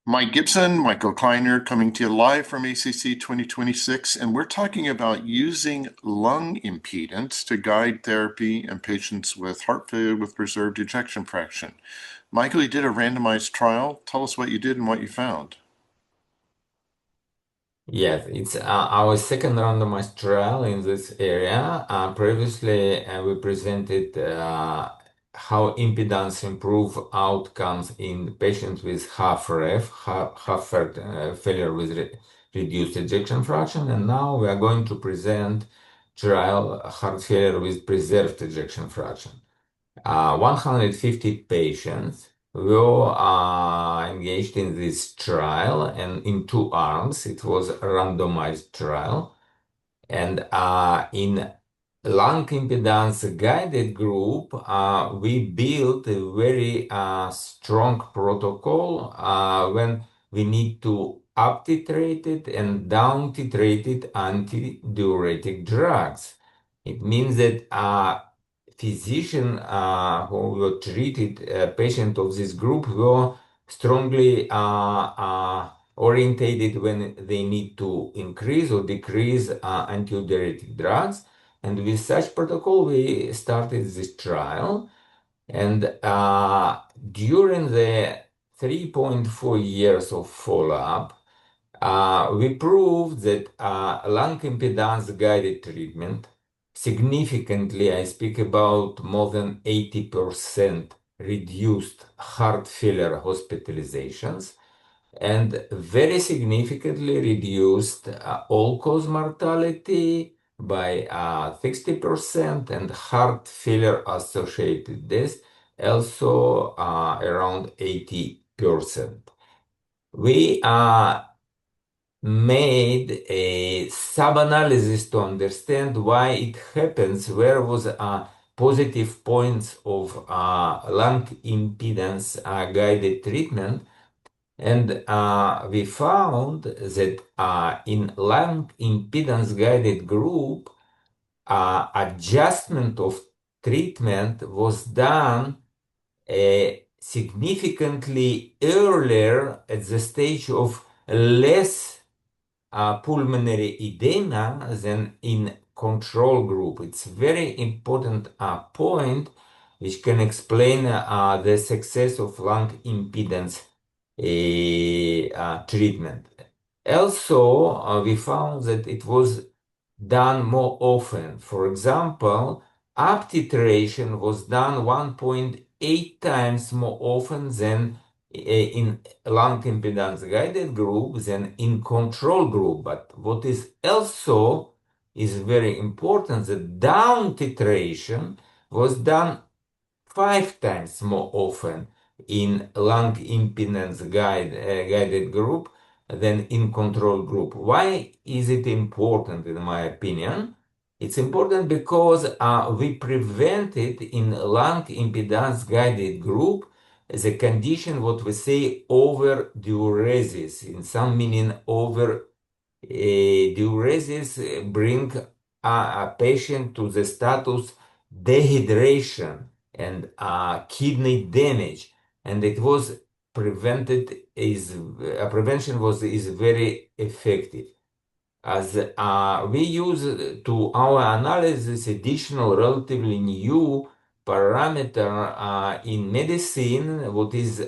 Mike Gibson, Michael Kleiner coming to you live from ACC 2026, and we're talking about using lung impedance to guide therapy in patients with heart failure with preserved ejection fraction. Michael, you did a randomized trial. Tell us what you did and what you found. Yes, it's our second randomized trial in this area. Previously, we presented how impedance improve outcomes in patients with half heart failure with reduced ejection fraction, and now we are going to present trial heart failure with preserved ejection fraction. 150 patients were engaged in this trial and in two arms. It was a randomized trial. And in lung impedance guided group, we built a very strong protocol when we need to up titrate it and down titrate it antidiuretic drugs. It means that physician who were treated patient of this group were strongly orientated when they need to increase or decrease antidiuretic drugs. And with such protocol, we started this trial. And during the 3.4 years of follow-up, we proved that lung impedance guided treatment significantly, I speak about more than 80% reduced heart failure hospitalizations and very significantly reduced all-cause mortality by 60% and heart failure associated deaths also around 80%. We made a sub-analysis to understand why it happens, where was positive points of lung impedance guided treatment. And we found that in lung impedance guided group, adjustment of treatment was done significantly earlier at the stage of less pulmonary edema than in control group. It's very important point which can explain the success of lung impedance treatment. Also, we found that it was done more often. For example, up titration was done 1.8 times more often than in lung impedance guided group than in control group. But what is also is very important, that down titration was done 5 times more often in lung impedance guided group than in control group. Why is it important, in my opinion? It's important because we prevented in lung impedance guided group the condition what we say over diuresis, in some meaning over diuresis bring a patient to the status dehydration and kidney damage, and it was prevented is prevention was is very effective. As we use to our analysis additional relatively new parameter in medicine, what is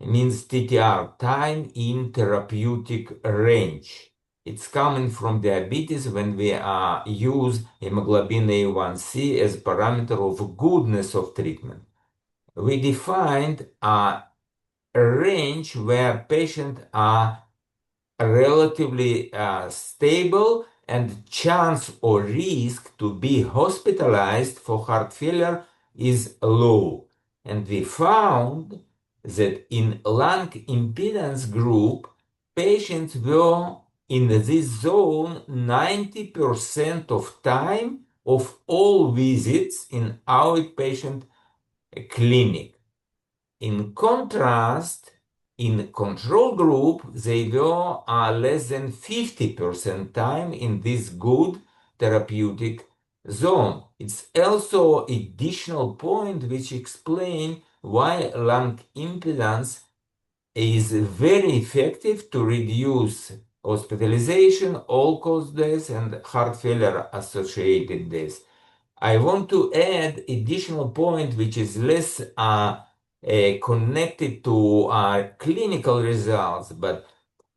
means TTR, time in therapeutic range. It's coming from diabetes when we use hemoglobin A1C as parameter of goodness of treatment. We defined a range where patients are relatively stable and chance or risk to be hospitalized for heart failure is low. And we found that in lung impedance group, patients were in this zone 90% of time of all visits in outpatient clinic. In contrast, in control group, they were less than 50% time in this good therapeutic zone. It's also additional point which explain why lung impedance is very effective to reduce hospitalization, all-cause deaths, and heart failure associated deaths. I want to add additional point which is less connected to our clinical results, but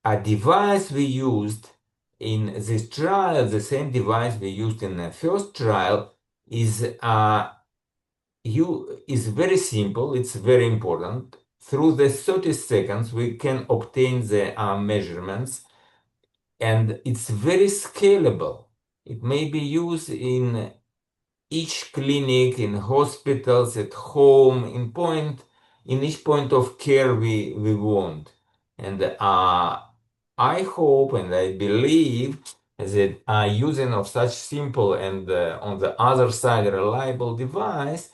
a device we used in this trial, the same device we used in the first trial, is very simple. It's very important. Through the 30 seconds, we can obtain the measurements, and it's very scalable. It may be used in each clinic, in hospitals, at home, in each point of care we want. And I hope and I believe that using of such simple and on the other side reliable device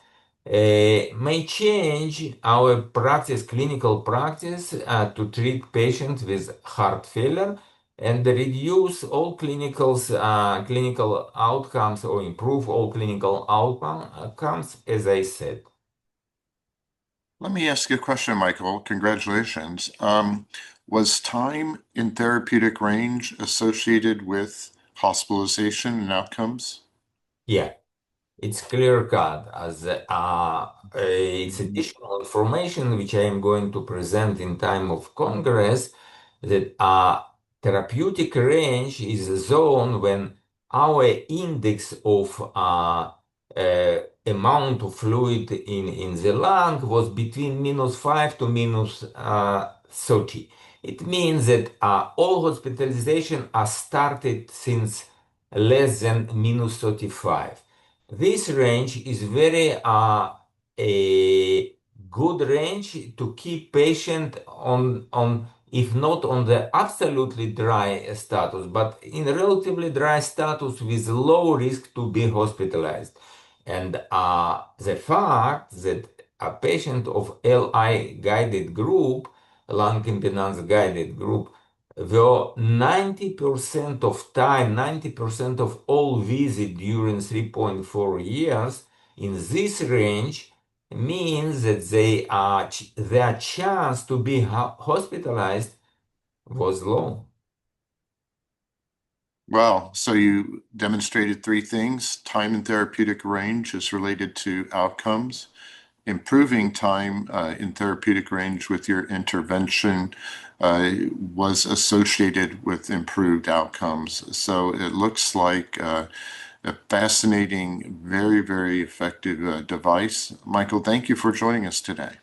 may change our practice, clinical practice, to treat patients with heart failure and reduce all clinical outcomes or improve all clinical outcomes, as I said. Let me ask you a question, Michael. Congratulations. Was time in therapeutic range associated with hospitalization and outcomes? Yeah. It's clear cut as it's additional information which I am going to present in time of Congress that therapeutic range is a zone when our index of amount of fluid in the lung was between -5 to -30. It means that all hospitalization are started since less than -35. This range is very a good range to keep patient on if not on the absolutely dry status, but in relatively dry status with low risk to be hospitalized. And the fact that a patient of LI guided group, lung impedance guided group, were 90% of time, 90% of all visit during 3.4 years in this range means that their chance to be hospitalized was low. Well, so you demonstrated three things. Time in therapeutic range is related to outcomes. Improving time in therapeutic range with your intervention was associated with improved outcomes. So it looks like a fascinating, very, very effective device. Michael, thank you for joining us today.